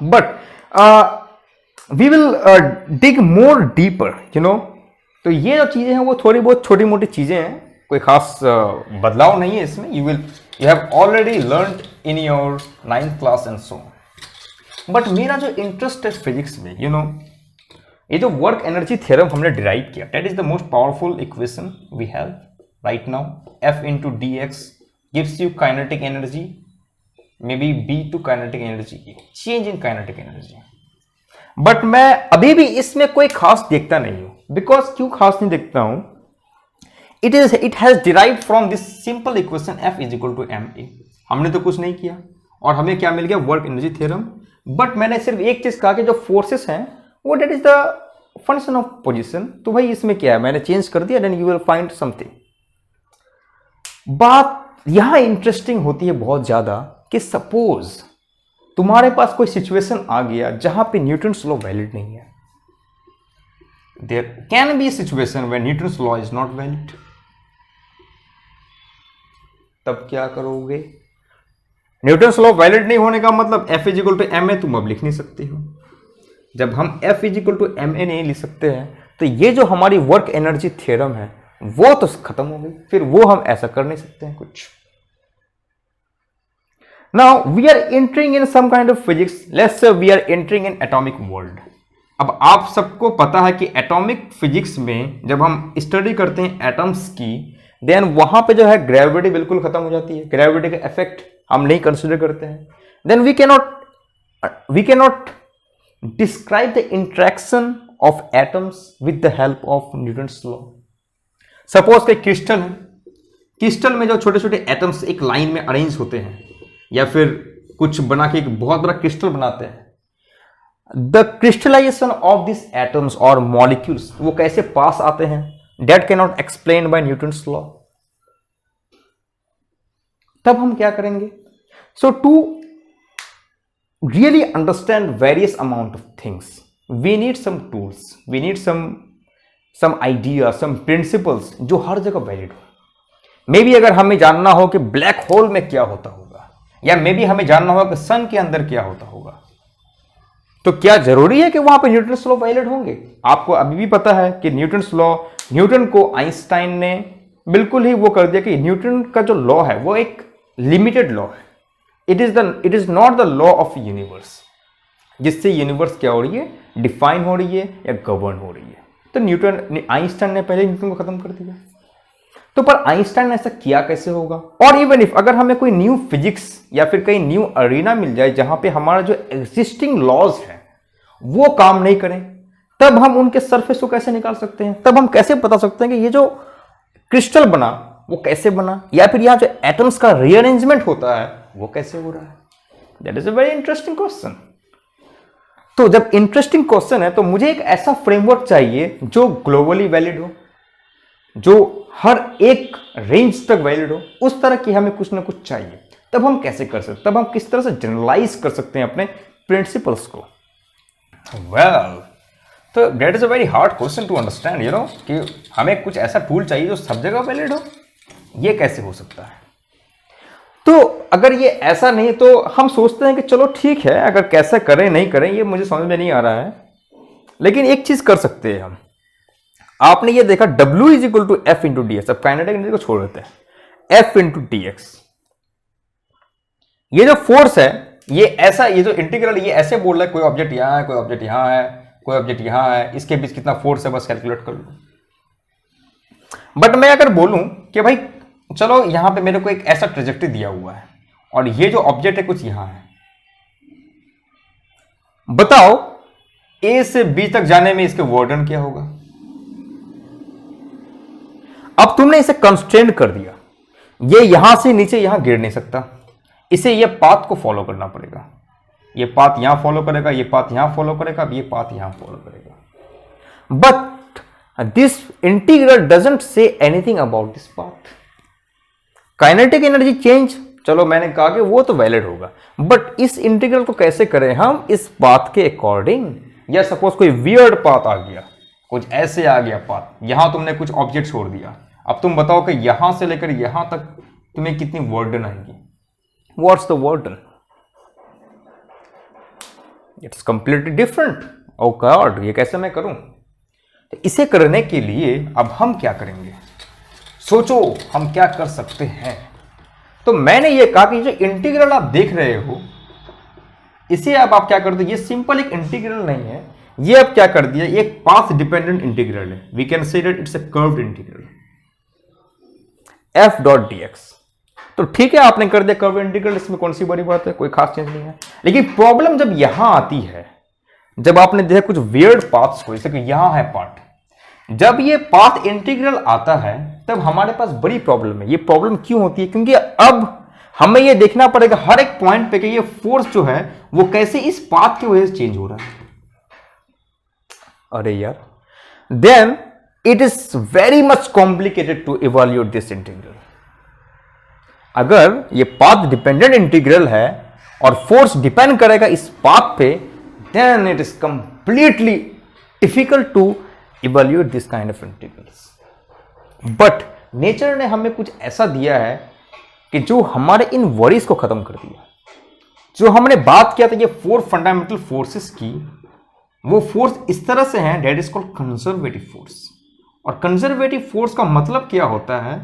But we will dig more deeper, you know. तो ये जो चीजें हैं वो थोड़ी बहुत छोटी मोटी चीजें हैं, कोई खास बदलाव नहीं है इसमें। You have already learn in your 9th class and so. But मेरा जो इंटरेस्ट है फिजिक्स में, यू नो, ये जो वर्क एनर्जी थ्योरम हमने डिराइव किया, that is the most powerful equation we have right now. F into dx gives you kinetic energy, maybe B to kinetic energy, change in kinetic energy. But मैं अभी भी इसमें कोई खास देखता नहीं हूं। बिकॉज क्यों खास नहीं देखता हूं? It has derived from this simple equation F is equal to ma। हमने तो कुछ नहीं किया और हमें क्या मिल गया? Work energy theorem. बट मैंने सिर्फ एक चीज कहा कि जो फोर्सेस हैं वो that is the function of position. तो भाई इसमें क्या है, मैंने चेंज कर दिया, then you will find something. बात यहां इंटरेस्टिंग होती है बहुत ज्यादा कि सपोज तुम्हारे पास कोई सिचुएशन आ गया जहां पे न्यूटन्स लॉ वैलिड नहीं है। There can be situation where Newton's law is not valid. तब क्या करोगे? न्यूटन्स लॉ वैलिड नहीं होने का मतलब F is equal to ma तुम अब लिख नहीं सकते हो। जब हम F is equal to ma नहीं लिख सकते हैं तो ये जो हमारी वर्क एनर्जी थ्योरम है वो तो खत्म हो गई। फिर वो हम ऐसा कर नहीं सकते हैं कुछ। Now we are entering in some kind of physics, let's say we are entering in atomic world. अब आप सबको पता है कि एटॉमिक फिजिक्स में जब हम स्टडी करते हैं एटम्स की, देन वहां पे जो है ग्रेविटी बिल्कुल खत्म हो जाती है। ग्रेविटी का इफेक्ट हम नहीं कंसिडर करते हैं। Then we can not describe the interaction of atoms with the help of Newton's law. Suppose कि क्रिस्टल है, क्रिस्टल में जो छोटे छोटे एटम्स एक लाइन में अरेंज होते हैं या फिर कुछ बना के एक बहुत बड़ा क्रिस्टल बनाते हैं, the crystallization of this atoms और मॉलिक्यूल्स वो कैसे पास आते हैं, that can not explain by Newton's law. तब हम क्या करेंगे? So to really understand various amount of things we need some tools, we need some idea, some principles जो हर जगह वैलिड हो। मे बी अगर हमें जानना हो कि ब्लैक होल में क्या होता होगा, या मे बी हमें जानना होगा कि सन के अंदर क्या होता होगा, तो क्या जरूरी है कि वहां पे न्यूटन्स लॉ वैलिड होंगे? आपको अभी भी पता है कि न्यूटन्स लॉ, न्यूटन को आइंस्टाइन ने बिल्कुल ही वो कर दिया कि न्यूटन का जो लॉ है वो एक लिमिटेड लॉ है। It is not the law of universe, जिससे यूनिवर्स क्या हो रही है? डिफाइन हो रही है या गवर्न हो रही है। तो आइंस्टाइन ने पहले न्यूटन को खत्म कर दिया। तो पर आइंस्टाइन ने ऐसा किया कैसे होगा? और इवन इफ अगर हमें कोई न्यू फिजिक्स या फिर कई न्यू अरीना मिल जाए जहां पे हमारा जो एग्जिस्टिंग लॉज है वो काम नहीं करें, तब हम उनके सरफेस को कैसे निकाल सकते हैं? तब हम कैसे बता सकते हैं कि ये जो क्रिस्टल बना वो कैसे बना, या फिर यहां जो एटम्स का रीअरेंजमेंट होता है वो कैसे हो रहा है? That is a very interesting question. तो जब इंटरेस्टिंग क्वेश्चन है तो मुझे एक ऐसा फ्रेमवर्क चाहिए जो ग्लोबली वैलिड हो, जो हर एक रेंज तक वैलिड हो। उस तरह की हमें कुछ ना कुछ चाहिए। तब हम कैसे कर सकते, तब हम किस तरह से जनरलाइज कर सकते हैं अपने प्रिंसिपल्स को? वेल, तो that is a very hard question to understand, you know, कि हमें कुछ ऐसा टूल चाहिए जो सब जगह वैलिड हो। ये कैसे हो सकता है? तो अगर ये ऐसा नहीं तो हम सोचते हैं कि चलो ठीक है, अगर कैसे करें नहीं करें ये मुझे समझ में नहीं आ रहा है, लेकिन एक चीज कर सकते हैं हम। आपने ये देखा W is equal to F into d x. अब काइनेटिक एनर्जी को छोड़ देते हैं, F इंटू डी एक्स। ये जो फोर्स है ये ऐसा, ये जो इंटीग्रल ये ऐसे बोल रहा है कोई ऑब्जेक्ट यहां है, कोई ऑब्जेक्ट यहां है, कोई ऑब्जेक्ट यहां है, इसके बीच कितना फोर्स है बस कैलकुलेट कर लो। बट मैं अगर बोलूं कि भाई चलो यहां पे मेरे को एक ऐसा ट्रेजेक्टरी दिया हुआ है और ये जो ऑब्जेक्ट है कुछ यहां है, बताओ A से B तक जाने में इसके वर्डन क्या होगा? अब तुमने इसे कंस्ट्रेंट कर दिया, ये यहां से नीचे यहां गिर नहीं सकता, इसे ये पाथ को फॉलो करना पड़ेगा। ये पाथ यहां फॉलो करेगा, ये पाथ यहां फॉलो करेगा, ये पाथ यहां फॉलो करेगा। But this integral doesn't say anything about this path. Kinetic energy change, चलो मैंने कहा कि वो तो वैलिड होगा, बट इस इंटीग्रल को कैसे करें हम? इस पाथ के अकॉर्डिंग। या सपोज कोई वियर्ड पाथ आ गया, कुछ ऐसे आ गया पाथ, यहां तुमने कुछ ऑब्जेक्ट छोड़ दिया, अब तुम बताओ कि यहां से लेकर यहां तक तुम्हें कितनी वर्डन आएगी? What's the work done? It's completely different. Oh God, ये कैसे मैं करूं? तो इसे करने के लिए अब हम क्या करेंगे? सोचो हम क्या कर सकते हैं। तो मैंने ये कहा कि जो इंटीग्रल आप देख रहे हो इसे अब आप क्या कर दो, ये सिंपल एक इंटीग्रल नहीं है, ये अब क्या कर दिया, एक पाथ डिपेंडेंट इंटीग्रल है। We can say that it's a curved integral f dot dx। तो ठीक है, आपने कर दिया कर्व इंटीग्रल, इसमें कौन सी बड़ी बात है, कोई खास चीज नहीं है। लेकिन प्रॉब्लम जब यहां आती है, जब आपने देखा कुछ वियर्ड पाथ्स को, जैसे कि यहां है पार्ट, जब ये पाथ इंटीग्रल आता है तब हमारे पास बड़ी प्रॉब्लम है। ये प्रॉब्लम क्यों होती है? क्योंकि अब हमें ये देखना पड़ेगा हर एक पॉइंट पे कि ये फोर्स जो है वो कैसे इस पाथ की वजह से चेंज हो रहा है। अरे यार, then it is very much complicated to evaluate this integral. अगर ये पाथ डिपेंडेंट इंटीग्रल है और फोर्स डिपेंड करेगा इस पाथ पे, then it is completely difficult to evaluate this kind of integrals. But nature ने हमें कुछ ऐसा दिया है कि जो हमारे इन वरीज को खत्म कर दिया। जो हमने बात किया था ये 4 फंडामेंटल फोर्सेस की, वो फोर्स इस तरह से हैं, that is called conservative force. और कंजर्वेटिव फोर्स का मतलब क्या होता है?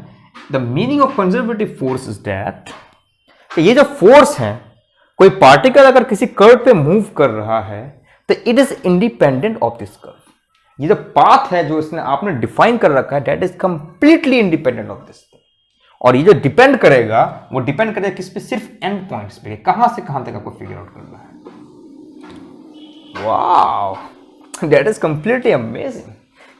The meaning of conservative force is that ये जो फोर्स है, कोई पार्टिकल अगर किसी कर्व पे मूव कर रहा है तो it is independent of this curve. ये जो पाथ है जो इसने आपने डिफाइन कर रखा है, that is completely independent of this. और ये जो डिपेंड करेगा वो डिपेंड करेगा किस पे? सिर्फ एंड पॉइंट्स पे, कहां से कहां तक आपको फिगर आउट करना है। Wow, that is completely amazing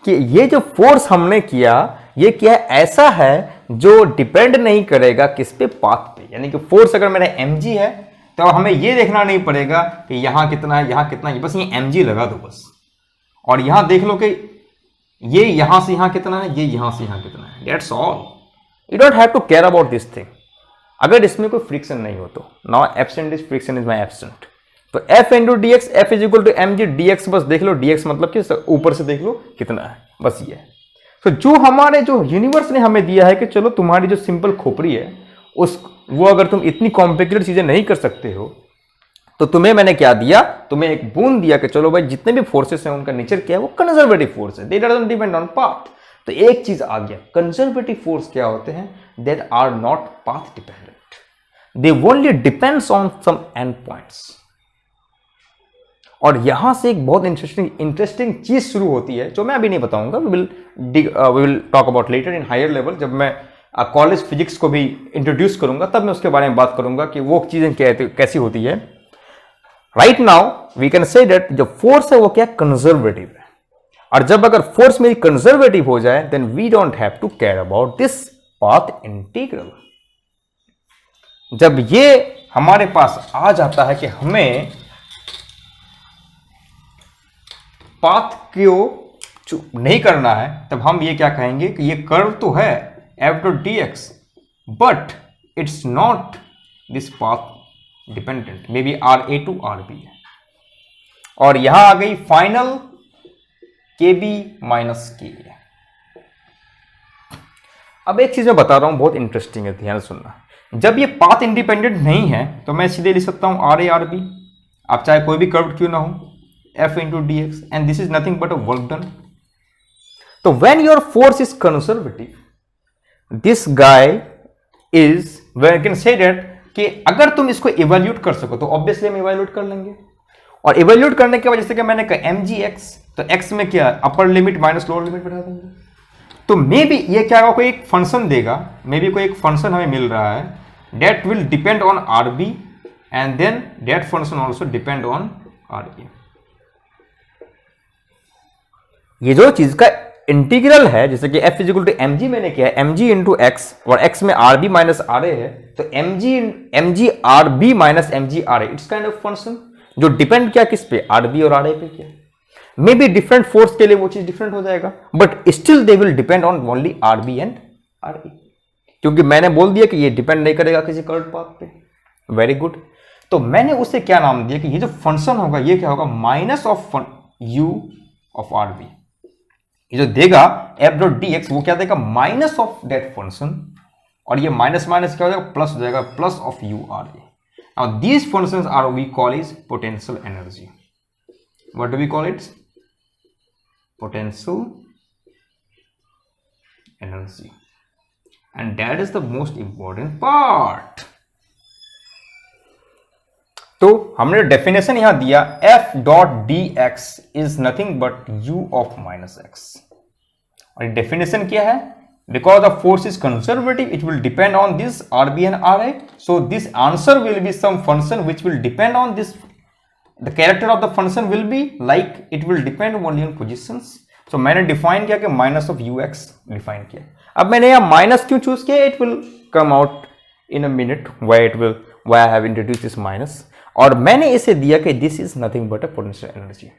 कि ये जो फोर्स हमने किया, ये क्या ऐसा है जो डिपेंड नहीं करेगा किस पे? पाथ पे। यानी कि फोर्स अगर मेरा mg है तो हमें ये देखना नहीं पड़ेगा कि यहां कितना है, यहां कितना है, बस ये mg लगा दो बस। और यहां देख लो कि ये यहां से यहां कितना है, ये यहां से यहां कितना है, that's all. You don't have to care about this thing। अगर इसमें कोई फ्रिक्शन नहीं हो तो now absent is friction is my absent। तो f into dx, f is equal to mg dx, बस देख लो dx मतलब कि ऊपर से देख लो कितना है, बस ये है। तो जो हमारे जो यूनिवर्स ने हमें दिया है कि चलो तुम्हारी जो सिंपल खोपड़ी है वो अगर तुम इतनी कॉम्प्लिकेटेड चीजें नहीं कर सकते हो, तो तुम्हें मैंने क्या दिया? तुम्हें एक बूंद दिया कि चलो भाई जितने भी फोर्सेस हैं उनका नेचर क्या है? वो कंजर्वेटिव फोर्स है, दे डजंट डिपेंड ऑन पाथ। तो एक चीज आ गया, कंजर्वेटिव फोर्स क्या होते हैं? That are not path dependent, they only depends on some end points. और यहां से एक बहुत इंटरेस्टिंग चीज शुरू होती है जो मैं अभी नहीं बताऊंगा, we will talk about later in higher level. जब मैं कॉलेज फिजिक्स को भी इंट्रोड्यूस करूंगा तब मैं उसके बारे में बात करूंगा कि वो चीजें कैसी होती है। Right now we can say that जो फोर्स है वो क्या? कंजर्वेटिव है। और जब अगर फोर्स मेरी कंजर्वेटिव हो जाए then we don't have to care about this path integral. जब ये हमारे पास आ जाता है कि हमें पाथ को नहीं करना है, तब हम ये क्या कहेंगे कि ये कर्व तो है f dot dx, but it's not this path dependent, may be RA to RB है। और यहां आ गई फाइनल KB माइनस K। अब एक चीज मैं बता रहा हूं बहुत इंटरेस्टिंग है, ध्यान सुनना। जब ये पाथ इंडिपेंडेंट नहीं है तो मैं सीधे लिख सकता हूं RA RB, आप चाहे कोई भी कर्व क्यों ना हो, f into dx, and this is nothing but a work done। तो when your force is conservative, this guy is, where I can say that कि अगर तुम इसको इवेल्यूट कर सको तो ऑब्वियसली हम इवेल्यूट कर लेंगे। और इवेल्यूट करने के बाद जैसे कि मैंने कहा mgx, तो x में क्या upper limit minus lower limit बढ़ा देंगे। तो मे बी ये क्या होगा, कोई एक फंक्शन देगा, मे बी कोई एक फंक्शन हमें मिल रहा है that will depend on RB and then that function also depend on RA। ये जो चीज का इंटीग्रल है, जैसे कि f is equal to mg मैंने किया है mg इंटू x, और x में rb माइनस ra है, तो mg rb minus mg ra, it's kind of function जो डिपेंड क्या किस पे? rb और ra पे किया। मे बी डिफरेंट फोर्स के लिए वो चीज डिफरेंट हो जाएगा, but still they will depend on only rb and ra, क्योंकि मैंने बोल दिया कि ये डिपेंड नहीं करेगा किसी कर्व पाथ पे। Very good. तो मैंने उसे क्या नाम दिया कि ये जो फंक्शन होगा ये क्या होगा? Minus of u of rb। ये जो देगा f डॉट dx वो क्या देगा? माइनस ऑफ दैट फंक्शन, और ये माइनस माइनस क्या हो जाएगा? प्लस हो जाएगा, plus of u RA। Now these functions are we call is potential energy. what do we call it? Potential energy, and that is the most important part. तो हमने definition यहां दिया F dot D X is nothing but U of minus X, और definition क्या है? Because the force is conservative it will depend on this R B and R A, so this answer will be some function which will depend on this, the character of the function will be like it will depend only on positions. So मैंने define किया कि minus of U X define किया. अब मैंने यहाँ minus क्यों choose किया? It will come out in a minute why it will why I have introduced this minus. और मैंने इसे दिया कि this is nothing but a potential energy.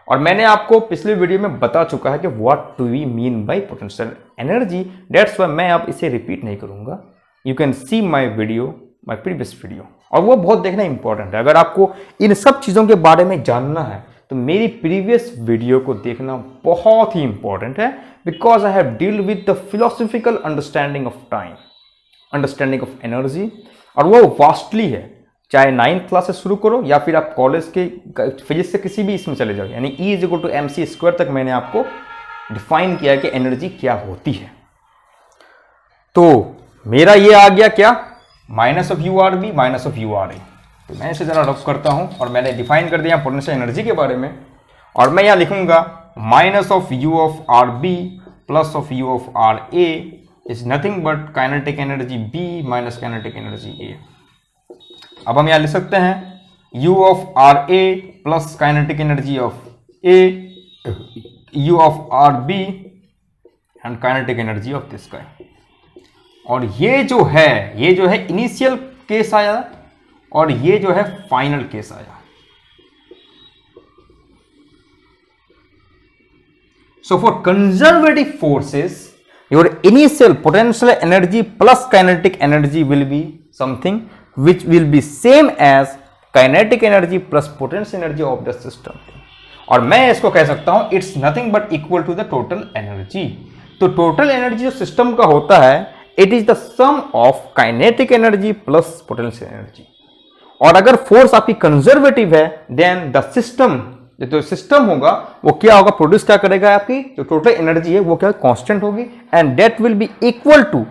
और मैंने आपको पिछले वीडियो में बता चुका है कि what do we mean by potential energy. That's why मैं अब इसे रिपीट नहीं करूंगा. You can see my video, my previous video, और वो बहुत देखना इंपॉर्टेंट है. अगर आपको इन सब चीजों के बारे में जानना है तो मेरी प्रीवियस वीडियो को देखना बहुत ही इंपॉर्टेंट है, because I have deal with the philosophical understanding of time, understanding of energy, और वो वास्टली है. चाहे 9th क्लास से शुरू करो या फिर आप कॉलेज के फिजिक्स से किसी भी इसमें चले जाओ, यानी E is equal to MC square तक मैंने आपको डिफाइन किया है कि एनर्जी क्या होती है. तो मेरा ये आ गया क्या? Minus of U R B minus of U R A. तो मैं इसे जरा रफ करता हूं, और मैंने डिफाइन कर दिया पोटेंशियल एनर्जी के बारे में, और मैं यहां लिखूंगा minus of U of R B plus of U of R A is nothing but kinetic energy B minus kinetic energy A. अब हम यहां लिख सकते हैं u of R A plus kinetic energy of A, u of R B and kinetic energy of this guy. और ये जो है इनिशियल केस आया, और ये जो है फाइनल केस आया. So for conservative forces your initial potential energy plus kinetic energy will be something which will be same as kinetic energy plus potential energy of the system. और मैं इसको कह सकता हूं it's nothing but equal to the total energy. तो total energy जो system का होता है it is the sum of kinetic energy plus potential energy. और अगर फोर्स आपकी कंजर्वेटिव है then the system, जो सिस्टम होगा वो क्या होगा? प्रोड्यूस क्या करेगा? आपकी जो टोटल एनर्जी है वो क्या कांस्टेंट होगी, and that will be equal to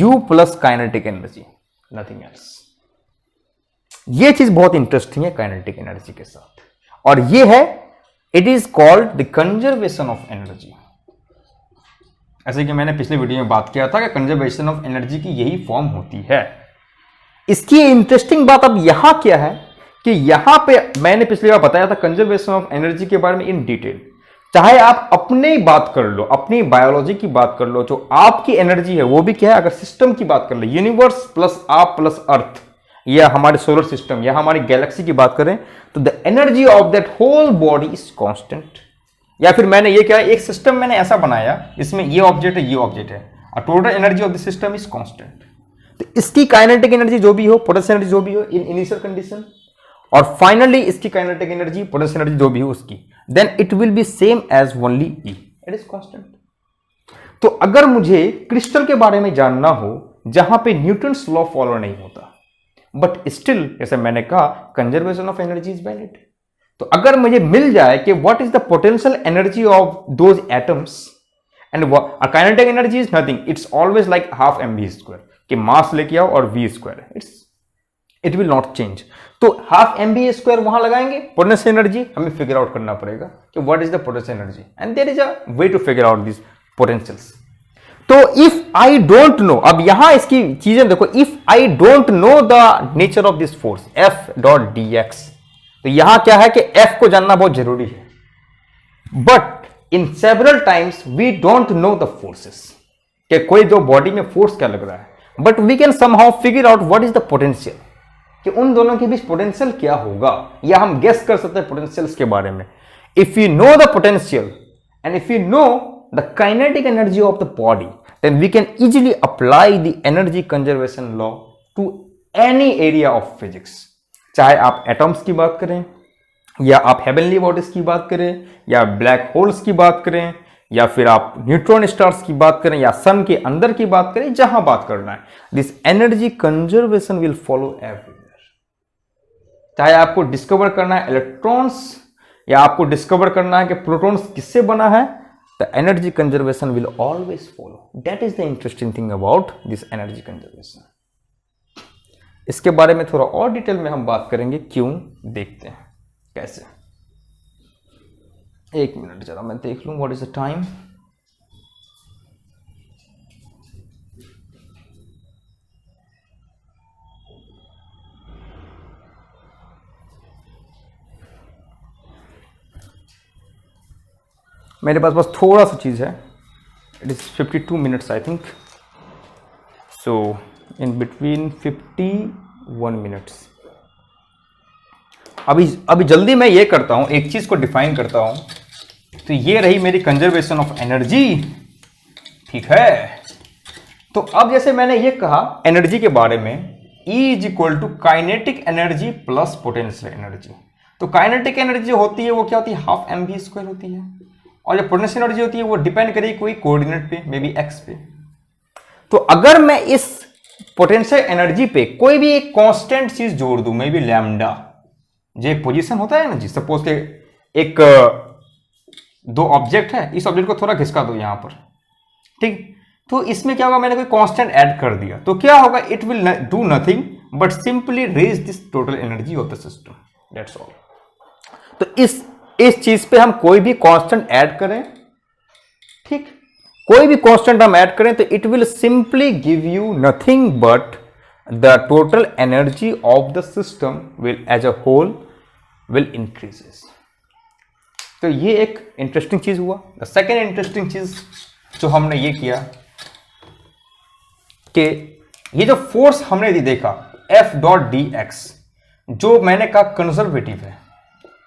U plus kinetic energy, nothing else. ये चीज बहुत इंटरेस्टिंग है काइनेटिक एनर्जी के साथ, और ये है it is called the conservation of energy. ऐसे कि मैंने पिछले वीडियो में बात किया था कि कंजर्वेशन ऑफ एनर्जी की यही फॉर्म होती है. इसकी इंटरेस्टिंग बात अब यहां क्या है कि यहां पे मैंने पिछली बार बताया था कंजर्वेशन ऑफ एनर्जी के बारे में इन डिटेल. चाहे आप अपनी बात कर लो, अपनी बायोलॉजी की बात कर लो, जो आपकी एनर्जी है वो भी क्या है? अगर सिस्टम की बात कर लो, यूनिवर्स प्लस आप प्लस अर्थ, या हमारे सोलर सिस्टम या हमारी गैलेक्सी की बात करें, तो the energy of that whole body is constant. या फिर मैंने ये क्या है, एक सिस्टम मैंने ऐसा बनाया इसमें ये ऑब्जेक्ट है, ये ऑब्जेक्ट है, और total energy of the system is constant. तो इसकी काइनेटिक एनर्जी जो भी हो, पोटेंशियल एनर्जी जो भी हो इन इनिशियल कंडीशन, और फाइनली इसकी काइनेटिक एनर्जी, पोटेंशियल एनर्जी जो भी हो उसकी, then it will be same as only E, it is constant. तो अगर मुझे क्रिस्टल के बारे में जानना हो जहां पे न्यूटन्स लॉ फॉलो नहीं होता, बट स्टिल जैसे मैंने कहा conservation of energy is valid, तो अगर मुझे मिल जाए कि what is the potential energy of those atoms and kinetic energy is nothing, it's always like half mv square, कि मास लेके आओ और v square, it will not change. तो हाफ mv स्क्वायर वहां लगाएंगे, पोटेंशियल एनर्जी हमें figure out करना पड़ेगा कि what is the potential energy, and there is a way to figure out this potentials. तो इफ आई डोंट नो, अब यहां इसकी चीजें देखो, if I don't know the nature of this force F dot D x, तो यहां क्या है कि F को जानना बहुत जरूरी है, but in several times we don't know the forces, कि कोई जो बॉडी में फोर्स क्या लग रहा है, but we can somehow figure out what is the potential, कि उन दोनों के बीच पोटेंशियल क्या होगा, या हम गेस कर सकते हैं पोटेंशियल्स के बारे में. If you know the potential and if you know the kinetic energy of the body, then we can easily apply the energy conservation law to any area of physics. चाहे आप atoms की बात करें, या आप हेवनली बॉडीज की बात करें, या ब्लैक होल्स की बात करें, या फिर आप न्यूट्रॉन स्टार्स की बात करें, या सन के अंदर की बात करें, जहां बात करना है, this energy conservation will follow everywhere. चाहे आपको डिस्कवर करना है इलेक्ट्रॉन्स या आपको डिस्कवर करना है कि प्रोटॉन्स किससे बना है, the energy conservation will always follow. That is the interesting thing about this energy conservation. इसके बारे में थोड़ा और डिटेल में हम बात करेंगे, क्यों, देखते हैं कैसे। एक मिनट जरा मैं देख लूं व्हाट इज द टाइम। मेरे पास बस थोड़ा सा चीज़ है, it is 52 minutes I think, so in between 51 minutes. अभी जल्दी मैं ये करता हूँ, एक चीज़ को डिफाइन करता हूँ। तो ये रही मेरी कंजर्वेशन ऑफ एनर्जी, ठीक है। तो अब जैसे मैंने ये कहा एनर्जी के बारे में, E is equal to kinetic energy plus potential energy. तो काइनेटिक एनर्जी जो होती है वो क्या होती है, हाफ mv² होती है, और जो पोटेंशियल एनर्जी होती है वो डिपेंड करेगी कोई कोऑर्डिनेट पे, मे बी x पे। तो अगर मैं इस पोटेंशियल एनर्जी पे कोई भी एक कांस्टेंट चीज जोड़ दूं, मे बी लैम्डा, जो एक पोजीशन होता है ना जी, सपोज के एक दो ऑब्जेक्ट है, इस ऑब्जेक्ट को थोड़ा खिसका दो यहां पर, ठीक। तो इसमें क्या होगा, मैंने कोई कांस्टेंट ऐड कर दिया, तो क्या होगा, it will do nothing but simply raise this total energy of the system, that's all. तो इस चीज पे हम कोई भी कांस्टेंट ऐड करें, ठीक, कोई भी कांस्टेंट हम ऐड करें, तो it will simply give you nothing but the total energy of the system will as a whole will increases. तो ये एक इंटरेस्टिंग चीज हुआ। द सेकेंड इंटरेस्टिंग चीज जो हमने ये किया कि ये जो फोर्स हमने देखा F.dx, जो मैंने कहा कंजर्वेटिव है,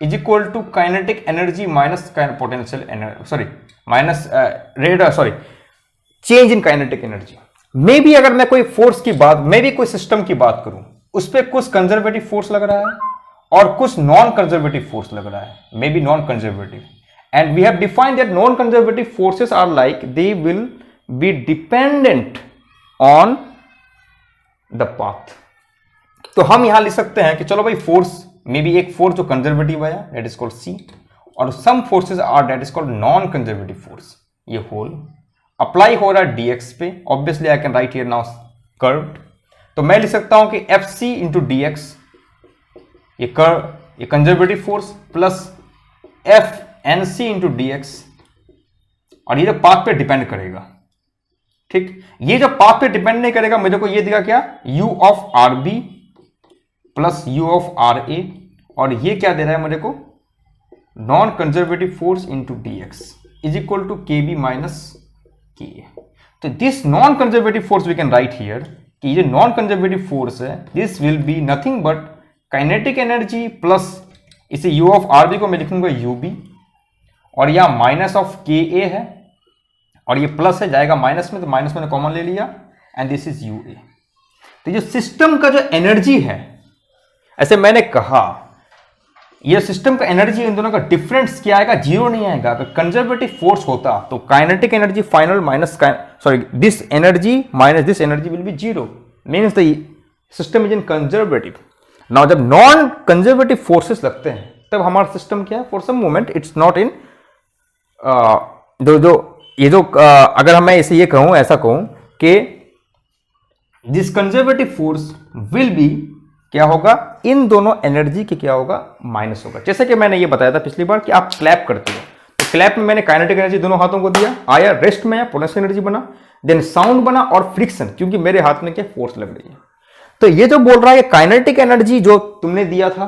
is equal to kinetic energy minus potential energy, sorry minus change in kinetic energy. Maybe अगर मैं कोई फोर्स की बात, मे बी कोई सिस्टम की बात करूं, उस पर कुछ कंजर्वेटिव फोर्स लग रहा है और कुछ नॉन कंजर्वेटिव फोर्स लग रहा है, maybe non conservative. And we have defined that non conservative forces are like they will be dependent on the path. तो हम यहां लिख सकते हैं कि चलो भाई फोर्स, मे बी एक फोर्स जो कंजर्वेटिव आया दैट इज कॉल्ड सी, और some forces are that is called non conservative force, ये होल अप्लाई हो रहा है dx पे। Obviously I can write here now curved, तो मैं लिख सकता हूं कि Fc इंटू dx, ये कर्व, ये conservative force, plus Fnc into dx, और ये जो पाथ पे डिपेंड करेगा, ठीक। ये जो पाथ पे डिपेंड नहीं करेगा, मेरे को ये दिखा क्या, u of rb plus u of ra, और ये क्या दे रहा है मेरे को, non conservative force into dx is equal to kb minus ka। तो this non conservative force we can write here कि ये नॉन कंजर्वेटिव फोर्स है, this will be nothing but kinetic energy plus, इसे u ऑफ rb को मैं लिखूंगा ub, और यहां माइनस ऑफ ka है, और ये प्लस है, जाएगा माइनस में, तो माइनस मैंने कॉमन ले लिया, एंड दिस इज ua। तो जो सिस्टम का जो एनर्जी है, ऐसे मैंने कहा ये सिस्टम का एनर्जी, इन दोनों का डिफरेंस क्या आएगा, जीरो नहीं आएगा। अगर कंजर्वेटिव फोर्स होता तो kinetic energy final minus, sorry this energy minus this energy will be zero, means the system is in conservative. Now जब नॉन कंजर्वेटिव फोर्सेस लगते हैं तब हमारा सिस्टम क्या है, for some moment it's not in अगर मैं इसे ये कहूं, ऐसा कहूं कि this conservative force will be, क्या होगा, इन दोनों एनर्जी के क्या होगा, माइनस होगा। जैसे कि मैंने ये बताया था पिछली बार कि आप क्लैप करते हो, तो क्लैप में मैंने काइनेटिक एनर्जी दोनों हाथों को दिया, आया रेस्ट में, पोटेंशियल एनर्जी बना, देन साउंड बना, और फ्रिक्शन, क्योंकि मेरे हाथ में क्या फोर्स लग रही है। तो ये जो बोल रहा है काइनेटिक एनर्जी जो तुमने दिया था,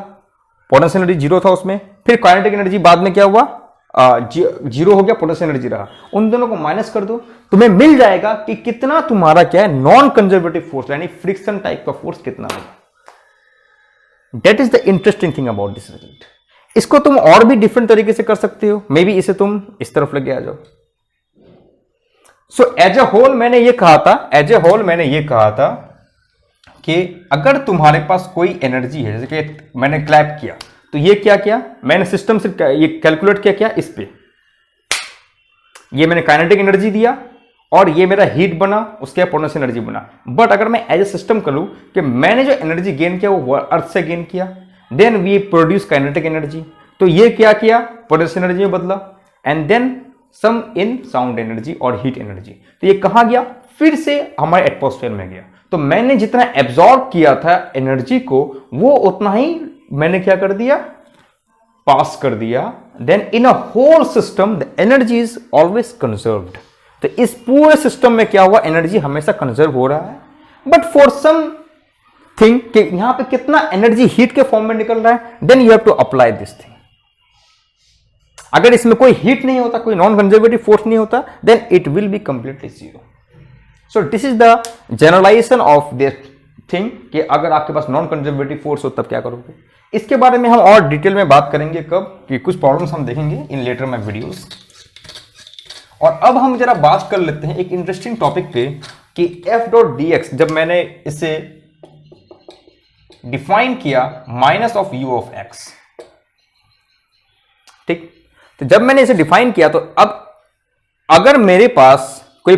पोटेंशियल एनर्जी जीरो था उसमें, फिर काइनेटिक एनर्जी बाद में क्या हुआ, जीरो हो गया, पोटेंशियल एनर्जी रहा, उन दोनों को माइनस कर दो, तुम्हें मिल जाएगा कि कितना तुम्हारा क्या है, नॉन कंजर्वेटिव फोर्स यानी फ्रिक्शन टाइप का फोर्स कितना है। That is the interesting thing about this result. इसको तुम और भी डिफरेंट तरीके से कर सकते हो, मे बी इसे तुम इस तरफ लेके आ जाओ। सो एज ए होल मैंने ये कहा था, कि अगर तुम्हारे पास कोई एनर्जी है, जैसे कि मैंने क्लैप किया, तो ये क्या किया, मैंने सिस्टम से ये कैलकुलेट किया इस पे, ये मैंने काइनेटिक एनर्जी दिया, और ये मेरा हीट बना, उसके पोटेंशियल एनर्जी बना। बट अगर मैं एज ए सिस्टम करूं कि मैंने जो एनर्जी गेन किया वो अर्थ से गेन किया, then we produce kinetic energy, तो ये क्या किया, पोटेंशियल एनर्जी में बदला, and then some in sound energy और हीट एनर्जी। तो ये कहां गया, फिर से हमारे एटमॉस्फेयर में गया। तो मैंने जितना एब्जॉर्ब किया था एनर्जी को, वो उतना ही मैंने क्या कर दिया, पास कर दिया। Then in a whole system the energy is always conserved. तो इस पूरे सिस्टम में क्या हुआ, एनर्जी हमेशा कंजर्व हो रहा है। बट फॉर सम थिंग कि यहां पे कितना एनर्जी हीट के फॉर्म में निकल रहा है, then you have to apply this thing. अगर इसमें कोई हीट नहीं होता, कोई नॉन कंजर्वेटिव फोर्स नहीं होता, then it will be completely zero. So this is the generalisation of this thing कि अगर आपके पास नॉन कंजर्वेटिव फोर्स हो तब क्या करोगे। इसके बारे में हम और डिटेल में बात करेंगे कब, कि कुछ प्रॉब्लम्स हम देखेंगे इन लेटर माय वीडियोस। और अब हम जरा बात कर लेते हैं एक इंटरेस्टिंग टॉपिक पे कि एफ डॉट डी एक्स, जब मैंने इसे डिफाइन किया minus of U of x, ठीक। तो जब मैंने इसे डिफाइन किया तो अब अगर मेरे पास कोई